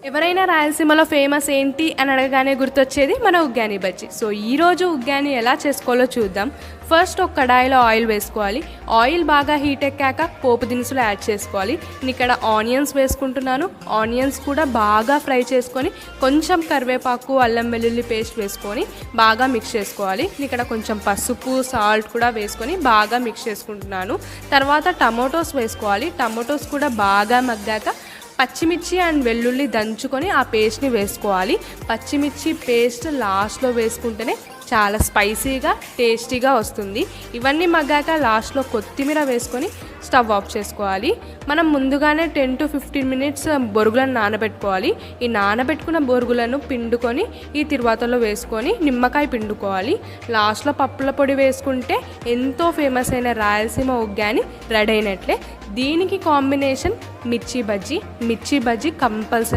ఎవరైనా రాయలసీమలో ఫేమస్ ఏంటి అని అడగగానే గుర్తొచ్చేది మన ఉగ్గాని బజ్జీ. సో ఈరోజు ఉగ్గాని ఎలా చేసుకోవాలో చూద్దాం. ఫస్ట్ ఒక కడాయిలో ఆయిల్ వేసుకోవాలి. ఆయిల్ బాగా హీట్ ఎక్కాక పోపు దినుసులు యాడ్ చేసుకోవాలి. నేను ఇక్కడ ఆనియన్స్ వేసుకుంటున్నాను. ఆనియన్స్ కూడా బాగా ఫ్రై చేసుకొని కొంచెం కరివేపాకు, అల్లం వెల్లుల్లి పేస్ట్ వేసుకొని బాగా మిక్స్ చేసుకోవాలి. నేను ఇక్కడ కొంచెం పసుపు, సాల్ట్ కూడా వేసుకొని బాగా మిక్స్ చేసుకుంటున్నాను. తర్వాత టమోటోస్ వేసుకోవాలి. టమోటోస్ కూడా బాగా మగ్గాక పచ్చిమిర్చి అండ్ వెల్లుల్లి దంచుకొని ఆ పేస్ట్ని వేసుకోవాలి. పచ్చిమిర్చి పేస్ట్ లాస్ట్లో వేసుకుంటేనే చాలా స్పైసీగా టేస్టీగా వస్తుంది. ఇవన్నీ మగ్గాక లాస్ట్లో కొత్తిమీర వేసుకొని స్టవ్ ఆఫ్ చేసుకోవాలి. మనం ముందుగానే 10 to 15 minutes బొరుగులను నానబెట్టుకోవాలి. ఈ నానబెట్టుకున్న బొరుగులను పిండుకొని ఈ తిరువాతలో వేసుకొని నిమ్మకాయ పిండుకోవాలి. లాస్ట్లో పప్పుల పొడి వేసుకుంటే ఎంతో ఫేమస్ అయిన రాయలసీమ ఉగ్గాని రెడీ అయినట్లే. దీనికి కాంబినేషన్ మిర్చి బజ్జీ కంపల్సరీ.